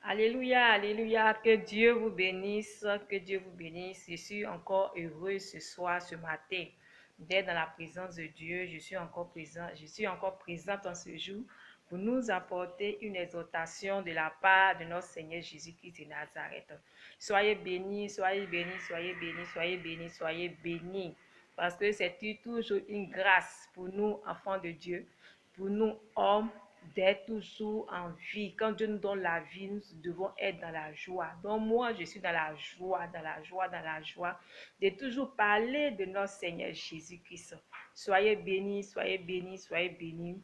Alléluia, alléluia, que Dieu vous bénisse, que Dieu vous bénisse. Je suis encore heureux ce soir, ce matin, d'être dans la présence de Dieu. Je suis encore présente en ce jour pour nous apporter une exhortation de la part de notre Seigneur Jésus-Christ de Nazareth. Soyez bénis, soyez bénis, soyez bénis, soyez bénis, soyez bénis. Parce que c'est toujours une grâce pour nous, enfants de Dieu, pour nous, hommes, d'être toujours en vie. Quand Dieu nous donne la vie, nous devons être dans la joie. Donc moi, je suis dans la joie, dans la joie, dans la joie, de toujours parler de notre Seigneur Jésus-Christ. Soyez bénis, soyez bénis, soyez bénis.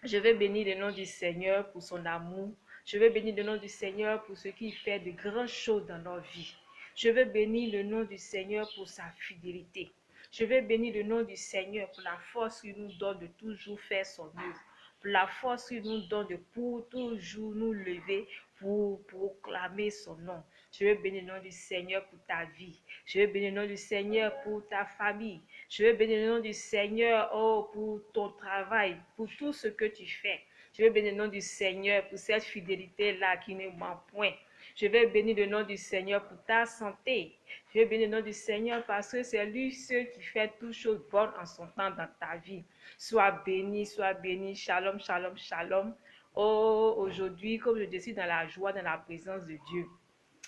Je vais bénir le nom du Seigneur pour son amour. Je vais bénir le nom du Seigneur pour ce qu'il fait de grandes choses dans nos vies. Je vais bénir le nom du Seigneur pour sa fidélité. Je vais bénir le nom du Seigneur pour la force qu'il nous donne de toujours faire son œuvre, pour la force qu'il nous donne de pour toujours nous lever pour proclamer son nom. Je vais bénir le nom du Seigneur pour ta vie. Je vais bénir le nom du Seigneur pour ta famille. Je vais bénir le nom du Seigneur pour ton travail, pour tout ce que tu fais. Je vais bénir le nom du Seigneur pour cette fidélité-là qui ne ment point. Je vais bénir le nom du Seigneur pour ta santé. Je vais bénir le nom du Seigneur parce que c'est lui seul qui fait toutes choses bonnes en son temps dans ta vie. Sois béni, sois béni. Shalom, shalom, shalom. Oh, aujourd'hui, comme je décide dans la joie, dans la présence de Dieu.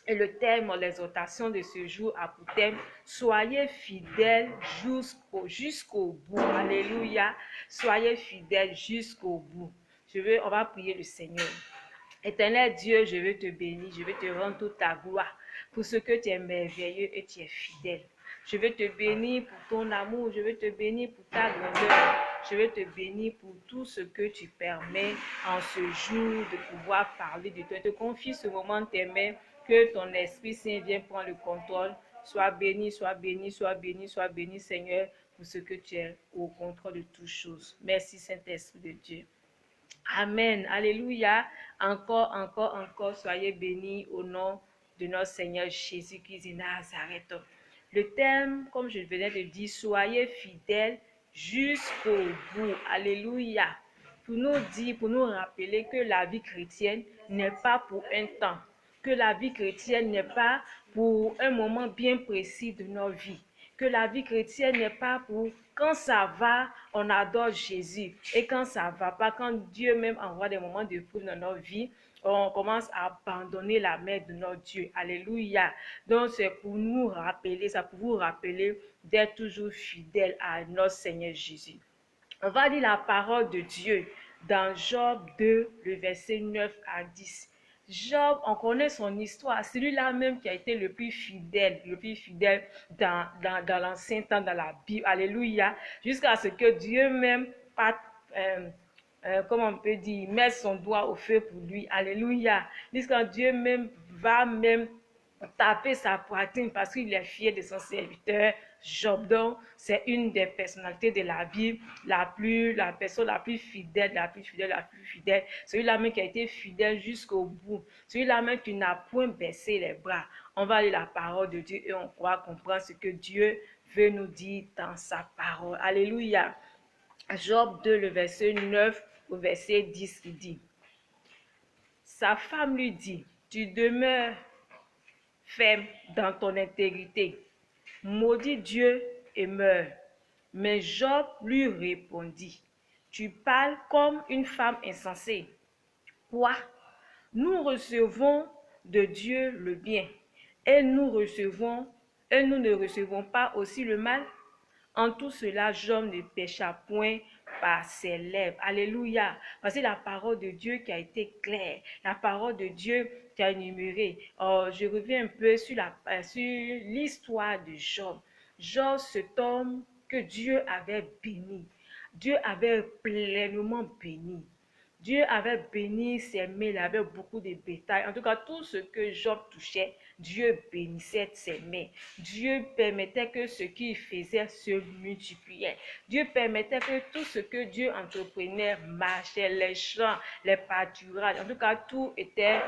Et le thème, l'exhortation de ce jour a pour thème, soyez fidèles jusqu'au bout. Alléluia. Soyez fidèles jusqu'au bout. On va prier le Seigneur. Éternel Dieu, je veux te bénir, je veux te rendre toute ta gloire pour ce que tu es merveilleux et tu es fidèle. Je veux te bénir pour ton amour, je veux te bénir pour ta grandeur, je veux te bénir pour tout ce que tu permets en ce jour de pouvoir parler de toi. Je te confie ce moment de tes mains, que ton Esprit Saint vienne prendre le contrôle. Sois béni, sois béni, sois béni, sois béni, Seigneur, pour ce que tu es au contrôle de toutes choses. Merci, Saint-Esprit de Dieu. Amen. Alléluia. Encore, soyez bénis au nom de notre Seigneur Jésus-Christ de Nazareth. Le thème, comme je venais de dire, soyez fidèles jusqu'au bout. Alléluia. Pour nous dire, pour nous rappeler que la vie chrétienne n'est pas pour un temps, que la vie chrétienne n'est pas pour un moment bien précis de nos vies, que la vie chrétienne n'est pas pour quand ça va, on adore Jésus. Et quand ça va pas, quand Dieu même envoie des moments de preuve dans notre vie, on commence à abandonner la main de notre Dieu. Alléluia. Donc c'est pour nous rappeler, ça pour vous rappeler d'être toujours fidèle à notre Seigneur Jésus. On va lire la parole de Dieu dans Job 2, le verset 9 à 10. Job, on connaît son histoire, celui-là même qui a été le plus fidèle dans l'ancien temps, dans la Bible, alléluia, jusqu'à ce que Dieu même, comme on peut dire, met son doigt au feu pour lui, alléluia, jusqu'à Dieu même va même taper sa poitrine parce qu'il est fier de son serviteur Job. Donc, c'est une des personnalités de la Bible, la personne la plus fidèle, celui-là même qui a été fidèle jusqu'au bout, celui-là même qui n'a point baissé les bras. On va lire la parole de Dieu et on croit comprendre ce que Dieu veut nous dire dans sa parole. Alléluia. Job 2, le verset 9 au verset 10, il dit, sa femme lui dit, tu demeures ferme dans ton intégrité. Maudit Dieu et meurs. Mais Job lui répondit, tu parles comme une femme insensée. Quoi? Nous recevons de Dieu le bien et nous ne recevons pas aussi le mal. En tout cela, Job ne pécha point par ses lèvres. Alléluia. Voici la parole de Dieu qui a été claire. La parole de Dieu qui a énuméré. Je reviens un peu sur l'histoire de Job. Job, cet homme que Dieu avait béni. Dieu avait pleinement béni. Dieu avait béni ses mains, il avait beaucoup de bétail. En tout cas, tout ce que Job touchait, Dieu bénissait ses mains. Dieu permettait que ce qu'il faisait se multipliait. Dieu permettait que tout ce que Dieu entreprenait marchait, les champs, les pâturages. En tout cas, tout était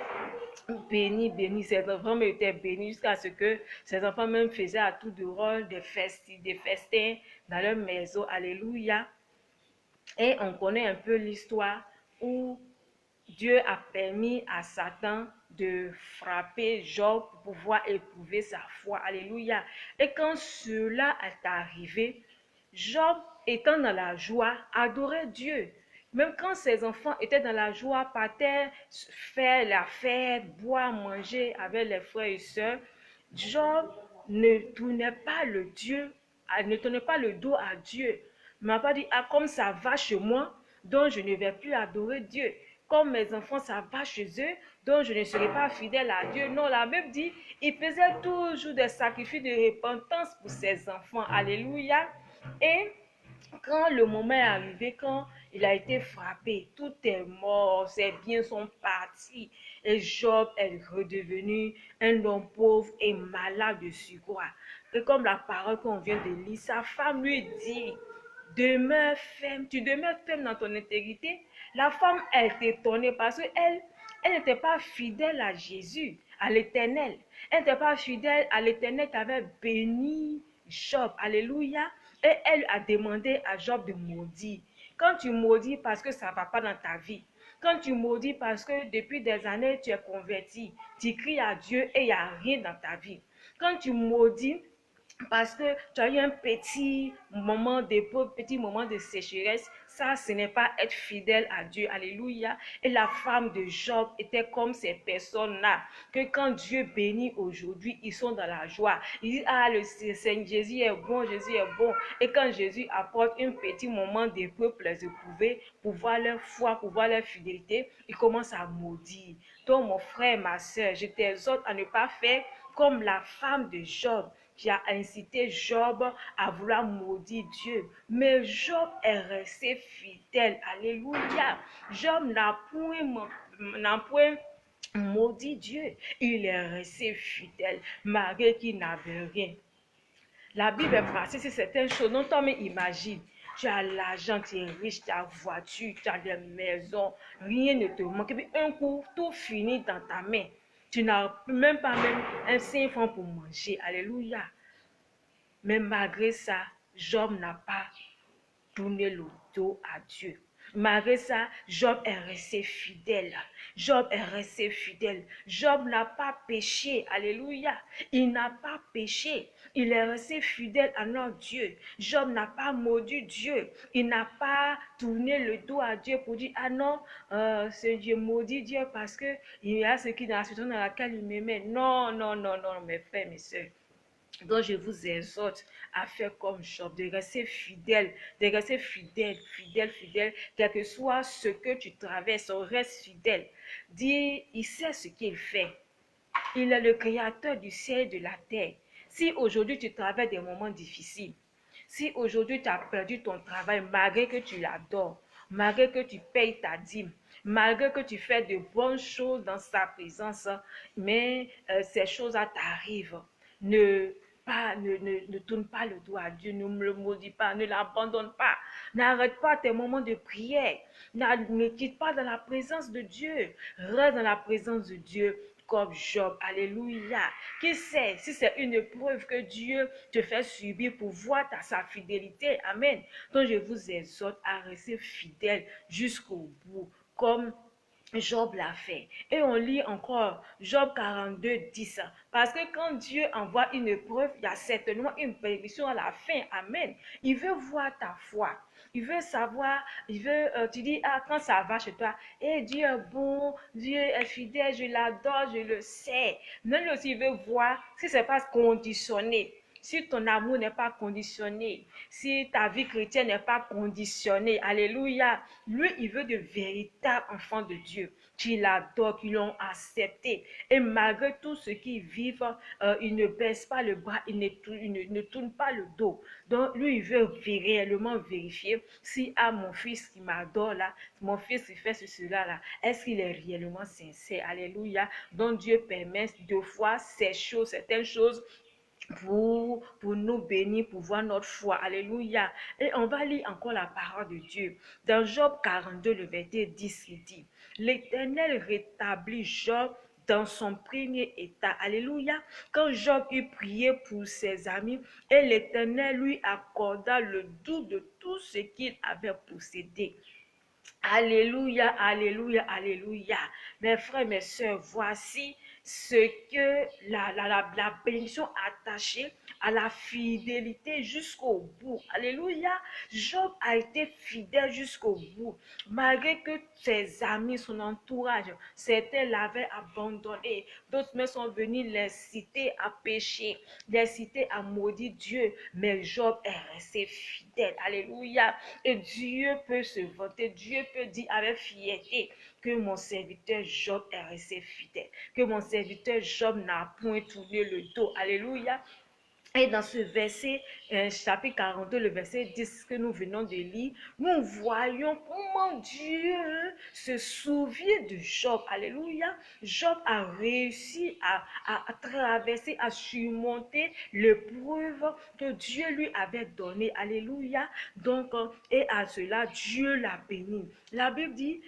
béni. Ses enfants étaient bénis jusqu'à ce que ses enfants même faisaient à tout de rôle des festins dans leur maison. Alléluia. Et on connaît un peu l'histoire où Dieu a permis à Satan de frapper Job pour pouvoir éprouver sa foi. Alléluia. Et quand cela est arrivé, Job, étant dans la joie, adorait Dieu. Même quand ses enfants étaient dans la joie, partaient faire la fête, boire, manger avec les frères et sœurs, Job ne tournait pas ne tournait pas le dos à Dieu. Il m'a pas dit, ah, comme ça va chez moi, donc je ne vais plus adorer Dieu. Comme mes enfants, ça va chez eux, donc je ne serai pas fidèle à Dieu. Non, la Bible dit, il faisait toujours des sacrifices de repentance pour ses enfants. Alléluia. Et quand le moment est arrivé, quand il a été frappé, tout est mort, ses biens sont partis. Et Job est redevenu un homme pauvre et malade de surcroît. Et comme la parole qu'on vient de lire, sa femme lui dit, demeure ferme, tu demeures ferme dans ton intégrité. La femme, elle est étonnée parce qu'elle elle n'était pas fidèle à Jésus, à l'Éternel. Elle n'était pas fidèle à l'Éternel qui avait béni Job. Alléluia. Et elle a demandé à Job de maudire. Quand tu maudis parce que ça ne va pas dans ta vie, quand tu maudis parce que depuis des années tu es converti, tu cries à Dieu et il n'y a rien dans ta vie. Quand tu maudis parce que tu as eu un petit moment d'épreuve, petit moment de sécheresse, ça, ce n'est pas être fidèle à Dieu. Alléluia. Et la femme de Job était comme ces personnes-là, que quand Dieu bénit aujourd'hui, ils sont dans la joie. Ils disent, ah, le Seigneur Jésus est bon, Jésus est bon. Et quand Jésus apporte un petit moment d'épreuve pour les éprouver, pour voir leur foi, pour voir leur fidélité, ils commencent à maudire. Donc, mon frère, ma soeur, je t'exhorte à ne pas faire comme la femme de Job qui a incité Job à vouloir maudire Dieu. Mais Job est resté fidèle. Alléluia. Job n'a point maudit Dieu. Il est resté fidèle malgré qu'il n'avait rien. La Bible est partie sur certaines choses dont on imagine. Tu as l'argent, tu es riche, tu as voiture, tu as des maisons, rien ne te manque. Et puis un coup, tout finit dans ta main. Tu n'as même pas même un 5 francs pour manger. Alléluia. Mais malgré ça, Job n'a pas tourné le dos à Dieu. Malgré ça, Job est resté fidèle. Job est resté fidèle. Job n'a pas péché. Alléluia. Il n'a pas péché. Il est resté fidèle à notre Dieu. Job n'a pas maudit Dieu. Il n'a pas tourné le dos à Dieu pour dire, ah non, c'est Dieu maudit Dieu parce que il y a ce qui est dans la situation dans laquelle il me met. Non, non, non, non, mes frères, mes soeurs. Donc, je vous exhorte à faire comme Job, de rester fidèle, fidèle, quel que soit ce que tu traverses, reste fidèle. Dis, il sait ce qu'il fait. Il est le créateur du ciel et de la terre. Si aujourd'hui tu traverses des moments difficiles, si aujourd'hui tu as perdu ton travail malgré que tu l'adores, malgré que tu payes ta dîme, malgré que tu fais de bonnes choses dans sa présence, mais ces choses-là t'arrivent, ne tourne pas le dos à Dieu, ne le maudis pas, ne l'abandonne pas, n'arrête pas tes moments de prière, ne quitte pas dans la présence de Dieu, reste dans la présence de Dieu comme Job. Alléluia. Qui sait si c'est une épreuve que Dieu te fait subir pour voir sa fidélité. Amen. Donc je vous exhorte à rester fidèle jusqu'au bout, comme Job l'a fait. Et on lit encore Job 42, 10. Parce que quand Dieu envoie une épreuve, il y a certainement une bénédiction à la fin. Amen. Il veut voir ta foi. Il veut savoir, tu dis, ah, quand ça va chez toi, et Dieu est bon, Dieu est fidèle, je l'adore, je le sais. Mais lui aussi, il veut voir si c'est pas conditionné. Si ton amour n'est pas conditionné, si ta vie chrétienne n'est pas conditionnée, alléluia, lui, il veut de véritables enfants de Dieu, qui l'adorent, qui l'ont accepté. Et malgré tout ce qu'ils vivent, il ne baisse pas le bras, il ne tourne pas le dos. Donc, lui, il veut réellement vérifier si, ah, mon fils qui m'adore là, mon fils qui fait cela là, est-ce qu'il est réellement sincère? Alléluia. Donc, Dieu permet deux fois certaines choses pour nous bénir, pour voir notre foi. Alléluia. Et on va lire encore la parole de Dieu. Dans Job 42, le verset 10, il dit, l'Éternel rétablit Job dans son premier état. Alléluia. Quand Job eut prié pour ses amis, et l'Éternel lui accorda le double de tout ce qu'il avait possédé. Alléluia, alléluia, alléluia. Mes frères, mes sœurs, voici ce que la bénédiction attachée à la fidélité jusqu'au bout. Alléluia. Job a été fidèle jusqu'au bout. Malgré que ses amis, son entourage, certains l'avaient abandonné. D'autres même sont venus les citer à pécher, les citer à maudire Dieu. Mais Job est resté fidèle. Alléluia. Et Dieu peut se vanter, Dieu peut dire avec fierté que mon serviteur Job est resté fidèle, que mon serviteur Job n'a point tourné le dos. Alléluia. Et dans ce verset, chapitre 42, le verset 10 que nous venons de lire, nous voyons comment Dieu se souvient de Job. Alléluia. Job a réussi à traverser, à surmonter l'épreuve que Dieu lui avait donnée. Alléluia. Donc, et à cela, Dieu l'a béni. La Bible dit,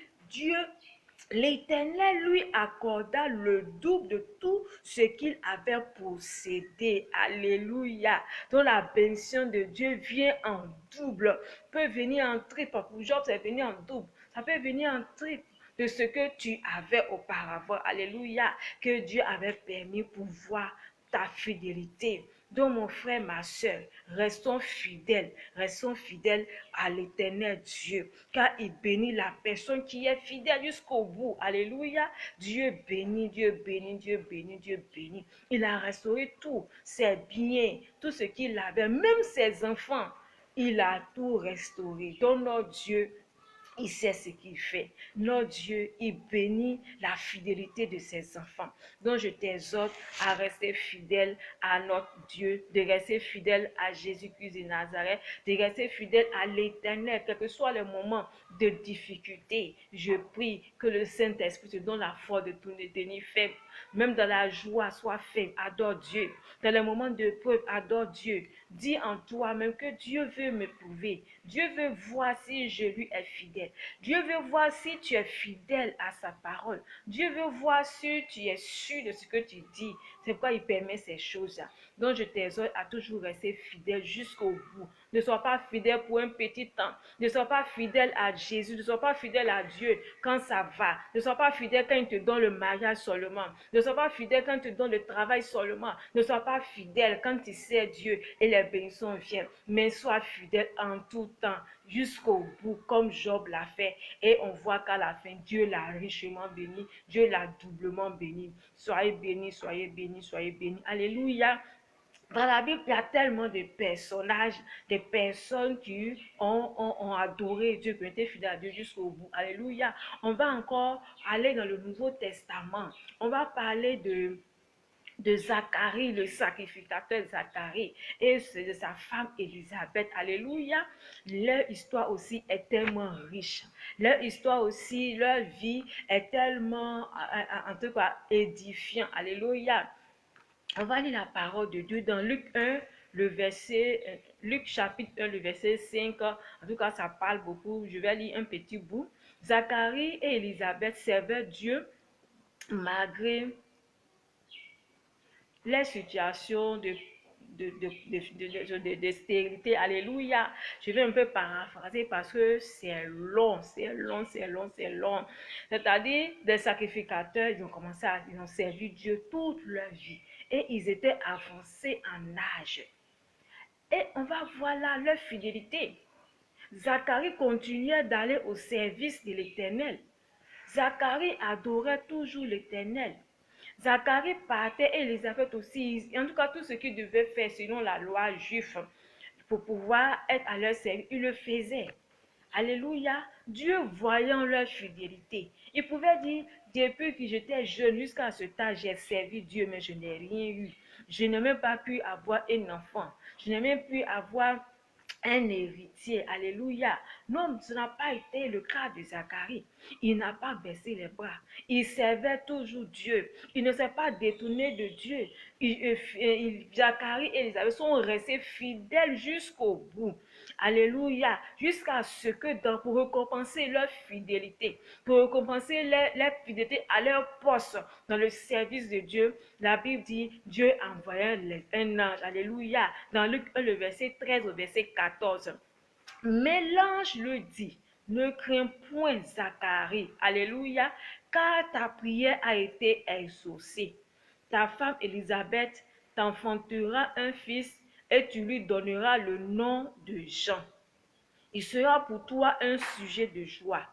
L'Éternel lui accorda le double de tout ce qu'il avait possédé. Alléluia. Donc la bénédiction de Dieu vient en double, peut venir en triple. Pour Job, ça peut venir en double. Ça peut venir en triple de ce que tu avais auparavant. Alléluia. Que Dieu avait permis pour voir ta fidélité. Donc, mon frère, ma soeur, restons fidèles à l'Éternel Dieu, car il bénit la personne qui est fidèle jusqu'au bout. Alléluia. Dieu bénit, Dieu bénit, Dieu bénit, Dieu bénit. Il a restauré tout, ses biens, tout ce qu'il avait, même ses enfants. Il a tout restauré. Donc, notre Dieu, il sait ce qu'il fait. Notre Dieu, il bénit la fidélité de ses enfants. Donc je t'exhorte à rester fidèle à notre Dieu, de rester fidèle à Jésus-Christ de Nazareth, de rester fidèle à l'Éternel, quel que soit le moment de difficulté. Je prie que le Saint-Esprit te donne la force de tenir faible. Même dans la joie, sois faible, adore Dieu. Dans les moments de preuve, adore Dieu. Dis en toi-même que Dieu veut me prouver. Dieu veut voir si je lui ai fidèle. Dieu veut voir si tu es fidèle à sa parole. Dieu veut voir si tu es sûr de ce que tu dis. C'est pourquoi il permet ces choses-là. Donc je t'exhorte à toujours rester fidèle jusqu'au bout. Ne sois pas fidèle pour un petit temps. Ne sois pas fidèle à Jésus. Ne sois pas fidèle à Dieu quand ça va. Ne sois pas fidèle quand il te donne le mariage seulement. Ne sois pas fidèle quand il te donne le travail seulement. Ne sois pas fidèle quand tu sais Dieu et les bénédictions viennent. Mais sois fidèle en tout temps, jusqu'au bout, comme Job l'a fait. Et on voit qu'à la fin, Dieu l'a richement béni. Dieu l'a doublement béni. Soyez bénis, soyez bénis, soyez bénis. Alléluia. Dans la Bible, il y a tellement de personnages, des personnes qui ont adoré Dieu, qui ont été fidèles à Dieu jusqu'au bout. Alléluia. On va encore aller dans le Nouveau Testament. On va parler de Zacharie, le sacrificateur Zacharie, et de sa femme Élisabeth. Alléluia. Leur histoire aussi est tellement riche. Leur histoire aussi, leur vie est tellement, en tout cas, édifiant. Alléluia. On va lire la parole de Dieu dans Luc 1, Luc chapitre 1, le verset 5. En tout cas, ça parle beaucoup. Je vais lire un petit bout. Zacharie et Élisabeth servaient Dieu malgré les situations de stérilité. Alléluia. Je vais un peu paraphraser parce que c'est long, c'est long, c'est long, c'est long. C'est-à-dire, des sacrificateurs, ils ont servi Dieu toute leur vie. Et ils étaient avancés en âge. Et on va voir là leur fidélité. Zacharie continuait d'aller au service de l'Éternel. Zacharie adorait toujours l'Éternel. Zacharie partait et Élisabeth aussi, en tout cas tout ce qu'ils devaient faire selon la loi juive pour pouvoir être à leur service, ils le faisaient. Alléluia. Dieu voyant leur fidélité, il pouvait dire, depuis que j'étais jeune jusqu'à ce temps, j'ai servi Dieu, mais je n'ai rien eu. Je n'ai même pas pu avoir un enfant. Je n'ai même pu avoir un héritier. Alléluia. Non, ce n'a pas été le cas de Zacharie. Il n'a pas baissé les bras. Il servait toujours Dieu. Il ne s'est pas détourné de Dieu. Zacharie et Élisabeth sont restés fidèles jusqu'au bout. Alléluia. Jusqu'à ce que, pour récompenser leur fidélité, pour récompenser leur fidélité à leur poste dans le service de Dieu, la Bible dit, Dieu envoyait un ange. Alléluia. Dans Luc 1, le verset 13 au verset 14. Mais l'ange lui dit, Ne crains point, Zacharie. Alléluia. Car ta prière a été exaucée. Ta femme Élisabeth t'enfantera un fils et tu lui donneras le nom de Jean. Il sera pour toi un sujet de joie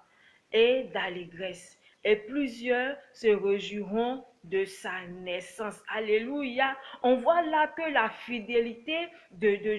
et d'allégresse, et plusieurs se réjouiront de sa naissance. Alléluia. On voit là que la fidélité de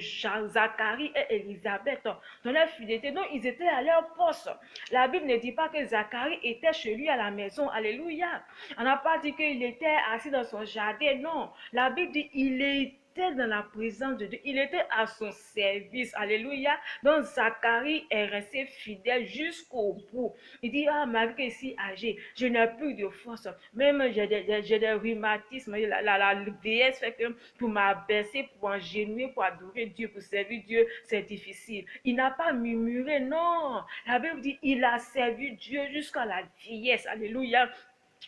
Zacharie et Élisabeth, dans leur fidélité, donc ils étaient à leur poste. La Bible ne dit pas que Zacharie était chez lui à la maison. Alléluia. On n'a pas dit qu'il était assis dans son jardin. Non. La Bible dit qu'il est dans la présence de Dieu, il était à son service, alléluia. Donc Zacharie est resté fidèle jusqu'au bout. Il dit, ah, ma vie est si âgée, je n'ai plus de force, même j'ai des rhumatismes, la vieillesse fait que pour m'abaisser, pour engenouiller, pour adorer Dieu, pour servir Dieu, c'est difficile. Il n'a pas murmuré, non. La Bible dit, il a servi Dieu jusqu'à la vieillesse, alléluia.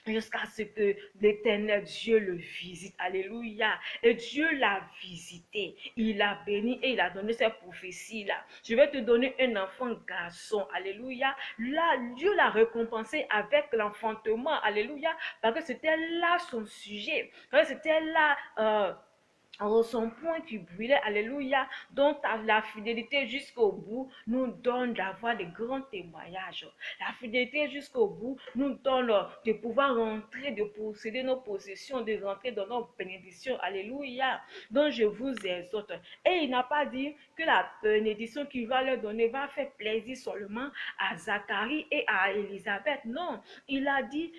Jusqu'à ce que l'Éternel Dieu le visite. Alléluia. Et Dieu l'a visité. Il l'a béni et il a donné cette prophétie-là. Je vais te donner un enfant garçon. Alléluia. Là, Dieu l'a récompensé avec l'enfantement. Alléluia. Parce que c'était là son sujet. C'était là... son point qui brûlait, alléluia. Donc la fidélité jusqu'au bout nous donne d'avoir de grands témoignages. La fidélité jusqu'au bout nous donne de pouvoir rentrer, de posséder nos possessions, de rentrer dans nos bénédictions, alléluia. Donc je vous exhorte. Et il n'a pas dit que la bénédiction qu'il va leur donner va faire plaisir seulement à Zacharie et à Élisabeth. Non, il a dit,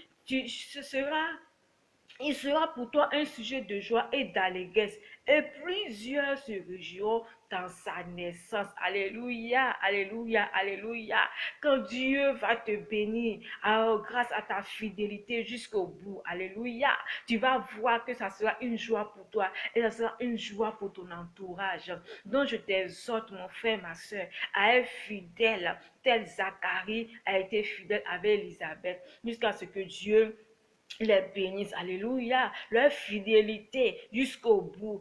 il sera pour toi un sujet de joie et d'allégresse, et plusieurs se réjouiront dans sa naissance. Alléluia, alléluia, alléluia. Quand Dieu va te bénir, grâce à ta fidélité jusqu'au bout, alléluia, tu vas voir que ça sera une joie pour toi et ça sera une joie pour ton entourage. Donc je t'exhorte, mon frère, ma soeur, à être fidèle, tel Zacharie a été fidèle avec Élisabeth, jusqu'à ce que Dieu les bénisse, alléluia. Leur fidélité jusqu'au bout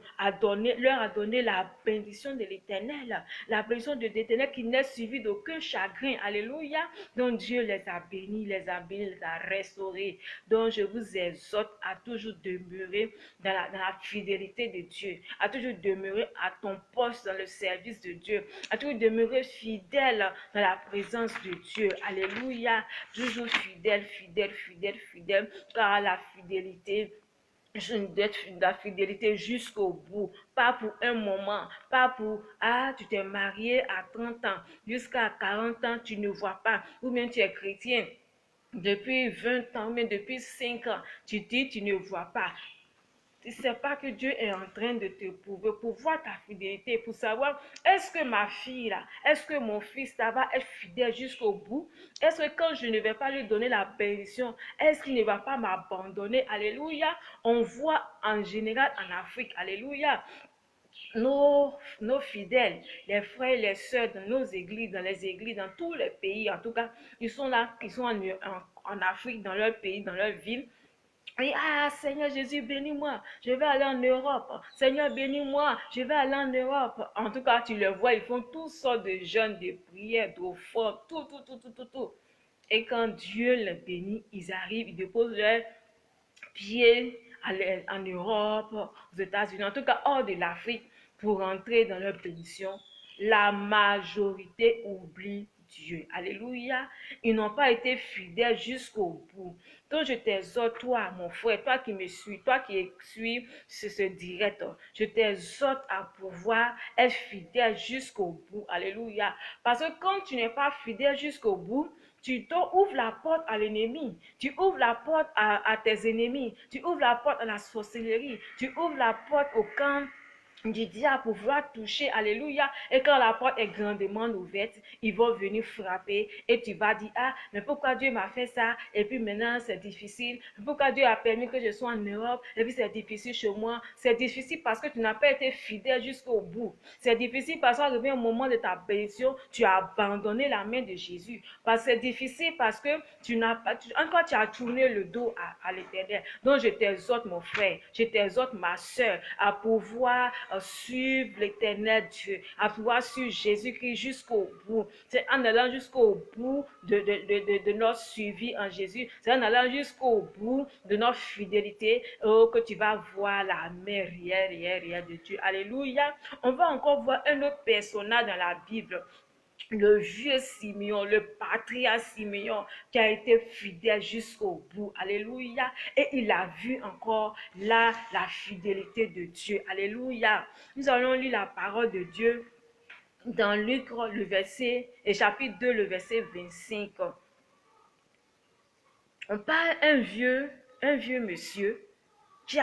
leur a donné la bénédiction de l'Éternel, la bénédiction de l'Éternel qui n'est suivie d'aucun chagrin, alléluia. Donc Dieu les a bénis, les a restaurés. Donc je vous exhorte à toujours demeurer dans la fidélité de Dieu, à toujours demeurer à ton poste dans le service de Dieu, à toujours demeurer fidèle dans la présence de Dieu, alléluia. Toujours fidèle, fidèle, fidèle, fidèle, car la fidélité, la fidélité jusqu'au bout, pas pour un moment, pas pour, ah, tu t'es marié à 30 ans, jusqu'à 40 ans, tu ne vois pas, ou bien tu es chrétien depuis 20 ans, mais depuis 5 ans, tu dis, tu ne vois pas. C'est pas que Dieu est en train de te prouver pour voir ta fidélité, pour savoir est-ce que ma fille là, est-ce que mon fils là va être fidèle jusqu'au bout? Est-ce que quand je ne vais pas lui donner la bénédiction, est-ce qu'il ne va pas m'abandonner? Alléluia. On voit en général en Afrique, alléluia, nos fidèles, les frères et les sœurs dans nos églises, dans les églises, dans tous les pays, en tout cas, ils sont là, ils sont en Afrique, dans leur pays, dans leur ville. Et ah, Seigneur Jésus, bénis-moi, je vais aller en Europe. Seigneur, bénis-moi, je vais aller en Europe. En tout cas, tu le vois, ils font toutes sortes de jeûnes, de prières, d'offrandes, tout, tout, tout, tout, tout, tout. Et quand Dieu les bénit, ils arrivent, ils déposent leurs pieds en Europe, aux États-Unis, en tout cas hors de l'Afrique, pour entrer dans leur bénédiction. La majorité oublie Dieu. Alléluia. Ils n'ont pas été fidèles jusqu'au bout. Donc je t'exhorte, toi, mon frère, toi qui me suis, toi qui suis ce direct, je t'exhorte à pouvoir être fidèle jusqu'au bout. Alléluia. Parce que quand tu n'es pas fidèle jusqu'au bout, tu ouvres la porte à l'ennemi, tu ouvres la porte à tes ennemis, tu ouvres la porte à la sorcellerie, tu ouvres la porte au camp du diable pour pouvoir toucher, alléluia. Et quand la porte est grandement ouverte, ils vont venir frapper et tu vas dire, ah, mais pourquoi Dieu m'a fait ça? Et puis maintenant c'est difficile. Pourquoi Dieu a permis que je sois en Europe? Et puis c'est difficile chez moi. C'est difficile parce que tu n'as pas été fidèle jusqu'au bout. C'est difficile parce qu'arrivé au moment de ta bénédiction, tu as abandonné la main de Jésus. Parce que c'est difficile parce que tu n'as pas, encore tu as tourné le dos à l'Éternel. Donc je t'exhorte mon frère, je t'exhorte ma soeur à pouvoir suivre l'éternel Dieu, à pouvoir suivre Jésus-Christ jusqu'au bout. C'est en allant jusqu'au bout de notre suivi en Jésus, c'est en allant jusqu'au bout de notre fidélité que tu vas voir la main réelle de Dieu. Alléluia. On va encore voir un autre personnage dans la Bible. Le vieux Simeon, le patriarche Simeon, qui a été fidèle jusqu'au bout. Alléluia. Et il a vu encore là la fidélité de Dieu. Alléluia. Nous allons lire la parole de Dieu dans Luc, le verset, et chapitre 2, le verset 25. On parle un vieux monsieur qui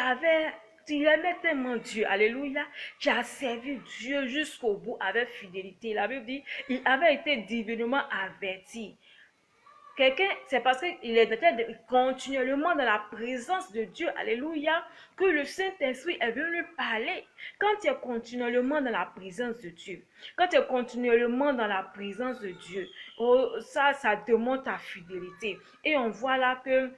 aimait tellement Dieu, alléluia, qui a servi Dieu jusqu'au bout avec fidélité. La Bible dit, il avait été divinement averti. Quelqu'un, c'est parce qu'il était continuellement dans la présence de Dieu, alléluia, que le Saint-Esprit est venu parler. Quand tu es continuellement dans la présence de Dieu, quand tu es continuellement dans la présence de Dieu, ça demande ta fidélité. Et on voit là que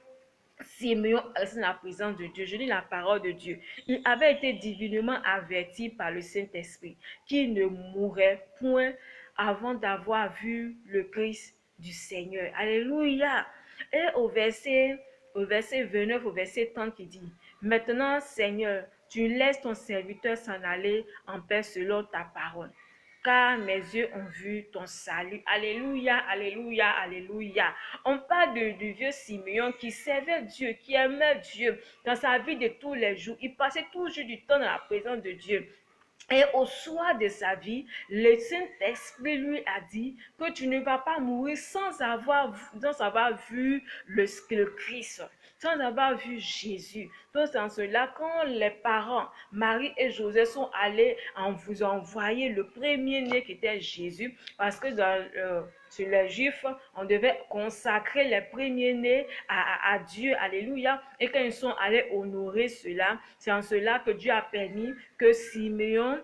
Simeon est dans la présence de Dieu. Je lis la parole de Dieu. Il avait été divinement averti par le Saint-Esprit qu'il ne mourrait point avant d'avoir vu le Christ du Seigneur. Alléluia. Et au verset 29, au verset 30 qui dit, maintenant Seigneur, tu laisses ton serviteur s'en aller en paix selon ta parole. Car mes yeux ont vu ton salut. Alléluia, alléluia, alléluia. On parle du vieux Simeon qui servait Dieu, qui aimait Dieu dans sa vie de tous les jours. Il passait toujours du temps dans la présence de Dieu. Et au soir de sa vie, le Saint-Esprit lui a dit que tu ne vas pas mourir sans avoir vu le Christ, sans avoir vu Jésus. Donc, c'est en cela, quand les parents, Marie et Joseph, sont allés vous envoyer le premier-né qui était Jésus, parce que chez les Juifs, on devait consacrer les premiers-nés à Dieu, alléluia. Et quand ils sont allés honorer cela, c'est en cela que Dieu a permis que Simeon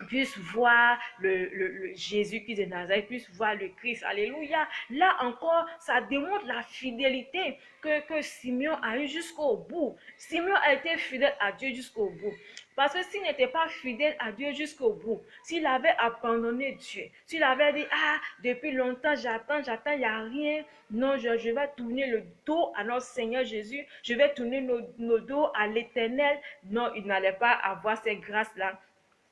puisse voir le Jésus qui est de Nazareth, puisse voir le Christ. Alléluia. Là encore, ça démontre la fidélité que Simeon a eu jusqu'au bout. Simeon a été fidèle à Dieu jusqu'au bout. Parce que s'il n'était pas fidèle à Dieu jusqu'au bout, s'il avait abandonné Dieu, s'il avait dit, depuis longtemps j'attends, il n'y a rien, non, je vais tourner le dos à notre Seigneur Jésus, je vais tourner nos dos à l'Éternel, non, il n'allait pas avoir ces grâces-là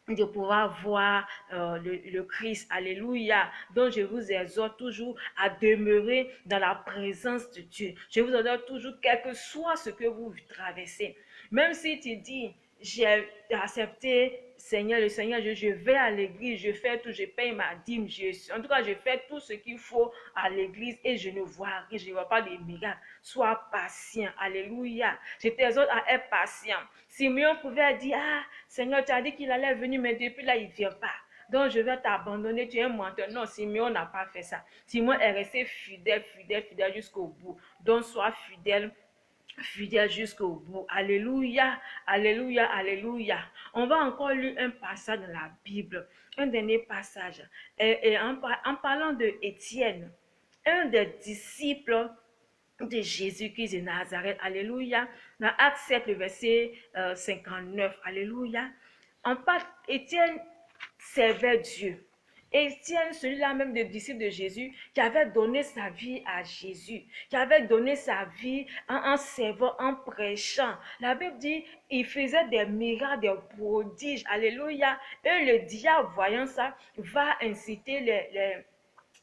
de pouvoir voir le Christ. Alléluia. Donc je vous exhorte toujours à demeurer dans la présence de Dieu. Je vous exhorte toujours, quel que soit ce que vous traversez. Même si tu dis, j'ai accepté Seigneur, le Seigneur, je vais à l'église, je fais tout, je paye ma dîme, en tout cas, je fais tout ce qu'il faut à l'église et je ne vois rien, je ne vois pas de miracles. Sois patient, alléluia. Je t'exhorte à être patient. Simeon pouvait dire, Seigneur, tu as dit qu'il allait venir, mais depuis là, il ne vient pas. Donc, je vais t'abandonner, tu es un menteur. Non, Simeon n'a pas fait ça. Simeon est resté fidèle jusqu'au bout. Donc, sois fidèle jusqu'au bout. Alléluia, alléluia, alléluia. On va encore lire un passage dans la Bible, un dernier passage. Et en parlant de Étienne, un des disciples de Jésus-Christ de Nazareth, alléluia, dans Acte 7, le verset 59, alléluia, on parle, Étienne servait Dieu. Étienne, celui-là même des disciples de Jésus, qui avait donné sa vie à Jésus, qui avait donné sa vie en servant, en prêchant. La Bible dit, il faisait des miracles, des prodiges, alléluia. Et le diable, voyant ça, va inciter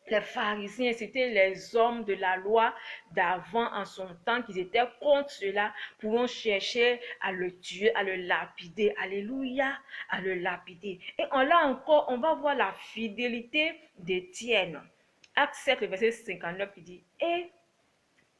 les pharisiens, c'était les hommes de la loi d'avant en son temps, qui étaient contre cela, pour chercher à le tuer, à le lapider. Alléluia, à le lapider. Et là encore, on va voir la fidélité d'Étienne. Acte 7, le verset 59, qui dit, et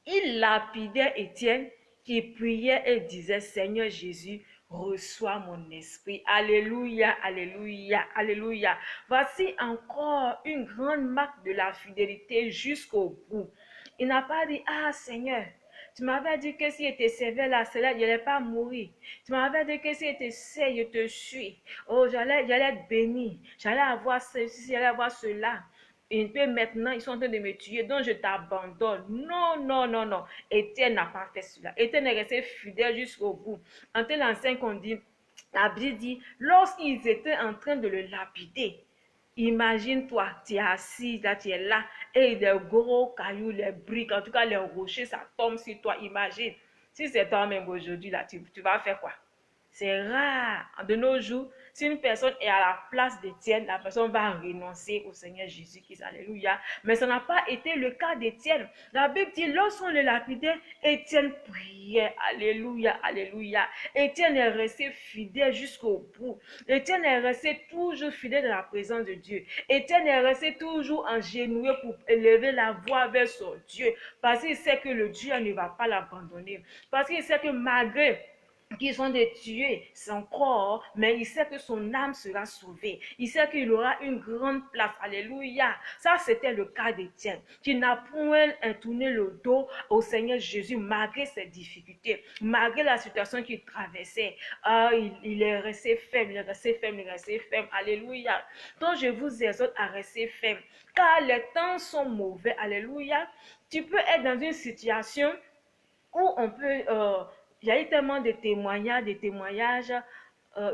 il lapidait Étienne, qui priait et disait, Seigneur Jésus, reçois mon esprit. Alléluia, alléluia, alléluia. Voici encore une grande marque de la fidélité jusqu'au bout. Il n'a pas dit, Seigneur, tu m'avais dit que si j'étais sévère là, cela, je n'allais pas mourir. Tu m'avais dit que si j'étais sérieux, je te suis. Oh, j'allais être béni. J'allais avoir ceci, j'allais avoir cela. Et maintenant, ils sont en train de me tuer, donc je t'abandonne. Non, non, non, non. Étienne n'a pas fait cela. Étienne est resté fidèle jusqu'au bout. En tel enseigne qu'on dit, La Bible dit, lorsqu'ils étaient en train de le lapider, imagine-toi, tu es assis, là, tu es là, et des gros cailloux, les briques, en tout cas les rochers, ça tombe sur toi. Imagine, si c'est toi-même aujourd'hui, là, tu vas faire quoi? C'est rare. De nos jours, si une personne est à la place d'Étienne, la personne va renoncer au Seigneur Jésus-Christ. Alléluia. Mais ça n'a pas été le cas d'Étienne. La Bible dit, lorsqu'on le lapidait, Étienne priait. Alléluia, alléluia. Étienne est resté fidèle jusqu'au bout. Étienne est resté toujours fidèle dans la présence de Dieu. Étienne est resté toujours engenoué pour élever la voix vers son Dieu. Parce qu'il sait que le Dieu ne va pas l'abandonner. Parce qu'il sait que malgré qu'ils sont de tuer son corps, mais il sait que son âme sera sauvée. Il sait qu'il aura une grande place. Alléluia. Ça, c'était le cas d'Étienne, qui n'a point tourné le dos au Seigneur Jésus malgré ses difficultés, malgré la situation qu'il traversait. Il est resté ferme, il est resté ferme, il est resté ferme. Alléluia. Donc, je vous exhorte à rester ferme, car les temps sont mauvais. Alléluia. Tu peux être dans une situation où on peut... il y a eu tellement de témoignages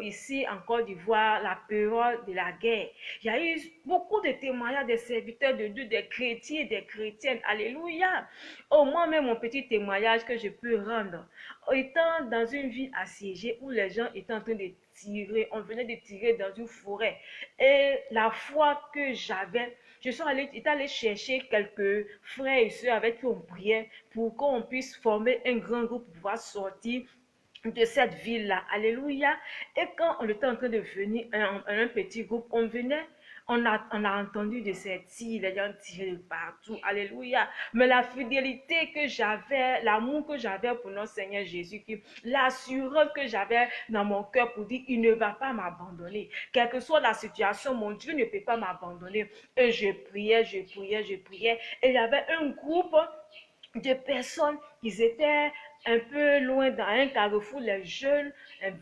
ici en Côte d'Ivoire, la période de la guerre. Il y a eu beaucoup de témoignages des serviteurs de Dieu, des chrétiens, des chrétiennes. Alléluia. Oh, moi-même, mon petit témoignage que je peux rendre. Étant dans une ville assiégée où les gens étaient en train de tirer, on venait de tirer dans une forêt. Et la foi que j'avais, j'étais allé chercher quelques frères et sœurs avec qui on priait pour qu'on puisse former un grand groupe pour pouvoir sortir de cette ville-là. Alléluia. Et quand on était en train de venir, un petit groupe, on a entendu de ces tirs, les gens tiraient de partout. Alléluia. Mais la fidélité que j'avais, l'amour que j'avais pour notre Seigneur Jésus-Christ, l'assurance que j'avais dans mon cœur pour dire, il ne va pas m'abandonner. Quelle que soit la situation, mon Dieu ne peut pas m'abandonner. Et je priais, je priais, je priais. Et il y avait un groupe de personnes qui étaient un peu loin dans un carrefour, les jeunes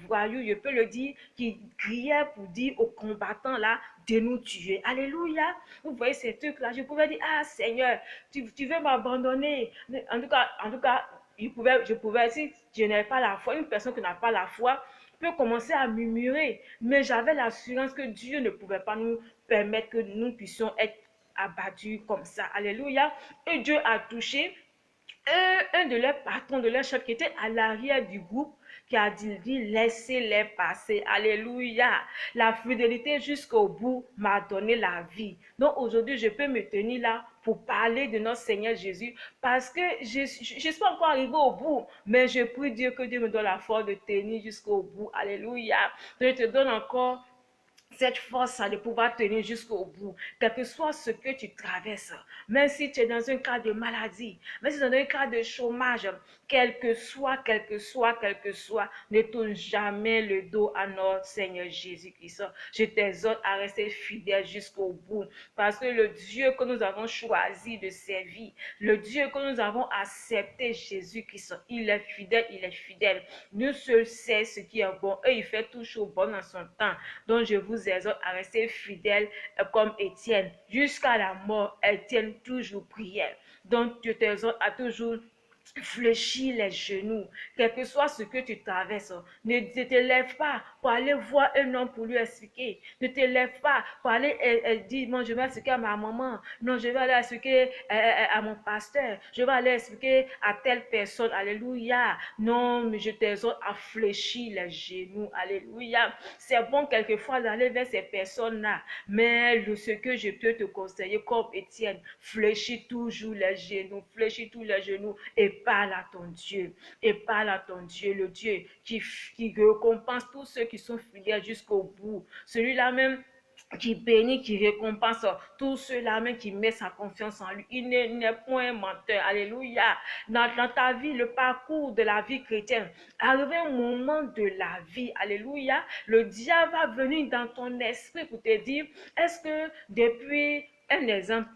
voyous, je peux le dire, qui criaient pour dire aux combattants là de nous tuer. Alléluia. Vous voyez ces trucs-là, je pouvais dire, ah Seigneur, tu veux m'abandonner. En tout cas, je pouvais, si je n'avais pas la foi, une personne qui n'a pas la foi peut commencer à murmurer, mais j'avais l'assurance que Dieu ne pouvait pas nous permettre que nous puissions être abattus comme ça. Alléluia. Et Dieu a touché un de leurs patrons, de leur chef qui était à l'arrière du groupe, qui a dit laissez-les passer. Alléluia. La fidélité jusqu'au bout m'a donné la vie. Donc aujourd'hui, je peux me tenir là pour parler de notre Seigneur Jésus parce que je ne suis pas encore arrivé au bout, mais je prie Dieu que Dieu me donne la force de tenir jusqu'au bout. Alléluia. Je te donne encore cette force de pouvoir tenir jusqu'au bout, quel que soit ce que tu traverses, même si tu es dans un cas de maladie, même si tu es dans un cas de chômage, quel que soit, ne tourne jamais le dos à notre Seigneur Jésus-Christ. Je t'exhorte à rester fidèle jusqu'au bout, parce que le Dieu que nous avons choisi de servir, le Dieu que nous avons accepté, Jésus-Christ, il est fidèle, il est fidèle. Nous seul sait ce qui est bon et il fait toujours bon dans son temps. Donc je vous exhorte à rester fidèle comme Étienne. Jusqu'à la mort, Étienne toujours prière. Donc je t'exhorte à toujours fléchis les genoux, quel que soit ce que tu traverses. Ne te lève pas pour aller voir un homme pour lui expliquer. Ne te lève pas pour aller dire, bon, je vais expliquer à ma maman. Non, je vais aller expliquer à mon pasteur. Je vais aller expliquer à telle personne. Alléluia. Non, mais je t'exhorte à fléchir les genoux. Alléluia. C'est bon quelquefois d'aller vers ces personnes-là. Mais ce que je peux te conseiller comme Étienne, fléchis toujours les genoux. Fléchis tous les genoux et parle à ton Dieu. Et parle à ton Dieu, le Dieu qui récompense tous ceux qui sont fidèles jusqu'au bout. Celui-là même qui bénit, qui récompense tous ceux-là même qui met sa confiance en lui. Il n'est point un menteur. Alléluia. Dans ta vie, le parcours de la vie chrétienne, arrivé un moment de la vie, alléluia, le diable va venir dans ton esprit pour te dire, est-ce que depuis un exemple,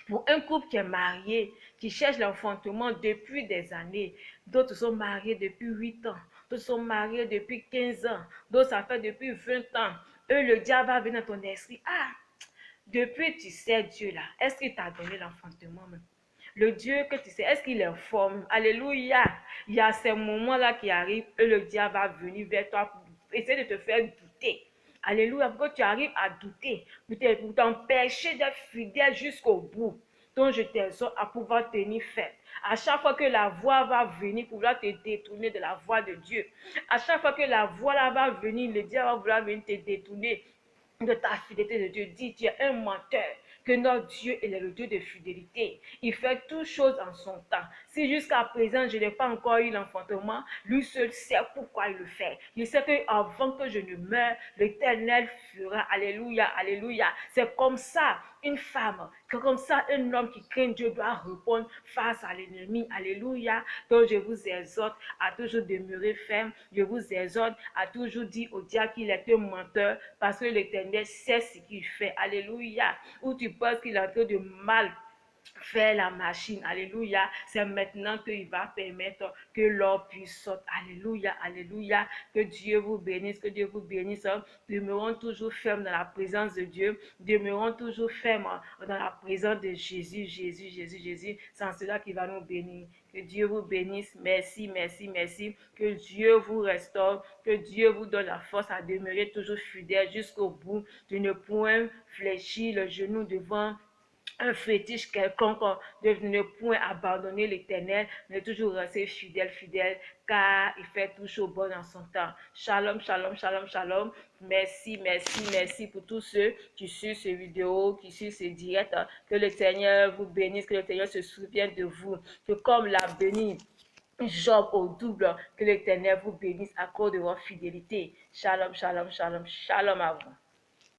pour un couple qui est marié, qui cherche l'enfantement depuis des années, d'autres sont mariés depuis 8 ans, d'autres sont mariés depuis 15 ans, d'autres ça fait depuis 20 ans. Eux, le diable va venir dans ton esprit. Ah, depuis tu sais Dieu là, est-ce qu'il t'a donné l'enfantement même? Le Dieu que tu sais, est-ce qu'il est fort? Alléluia. Il y a ces moments-là qui arrivent et le diable va venir vers toi essayer de te faire douter. Alléluia, pour que tu arrives à douter, pour t'empêcher d'être fidèle jusqu'au bout. Donc je t'exhorte à pouvoir tenir ferme. À chaque fois que la voix va venir pour vouloir te détourner de la voix de Dieu, à chaque fois que la voix là va venir, le diable va vouloir venir te détourner de ta fidélité de Dieu. Dis, tu es un menteur, que notre Dieu est le Dieu de fidélité. Il fait toutes choses en son temps. Si jusqu'à présent je n'ai pas encore eu l'enfantement, lui seul sait pourquoi il le fait. Il sait qu'avant que je ne meure, l'Éternel fera. Alléluia, alléluia. C'est comme ça une femme, que comme ça un homme qui craint Dieu doit répondre face à l'ennemi. Alléluia. Donc je vous exhorte à toujours demeurer ferme. Je vous exhorte à toujours dire au diable qu'il est un menteur parce que l'Éternel sait ce qu'il fait. Alléluia. Ou tu penses qu'il est en train de mal faire la machine, alléluia, c'est maintenant qu'il va permettre que l'or puisse sortir, alléluia, alléluia, que Dieu vous bénisse, que Dieu vous bénisse, demeurons toujours fermes dans la présence de Dieu, demeurons toujours fermes dans la présence de Jésus, Jésus, Jésus, Jésus, c'est en cela qu'il va nous bénir. Que Dieu vous bénisse, merci, merci, merci, que Dieu vous restaure, que Dieu vous donne la force à demeurer toujours fidèle jusqu'au bout, de ne point fléchir le genou devant un fétiche quelconque, de ne point abandonner l'Éternel, mais toujours rester fidèle, fidèle, car il fait toujours bon en son temps. Shalom, shalom, shalom, shalom. Merci, merci, merci pour tous ceux qui suivent ces vidéos, qui suivent ces directs. Que le Seigneur vous bénisse, que le Seigneur se souvienne de vous, que comme l'a béni Job au double, que l'Éternel vous bénisse à cause de votre fidélité. Shalom, shalom, shalom, shalom à vous.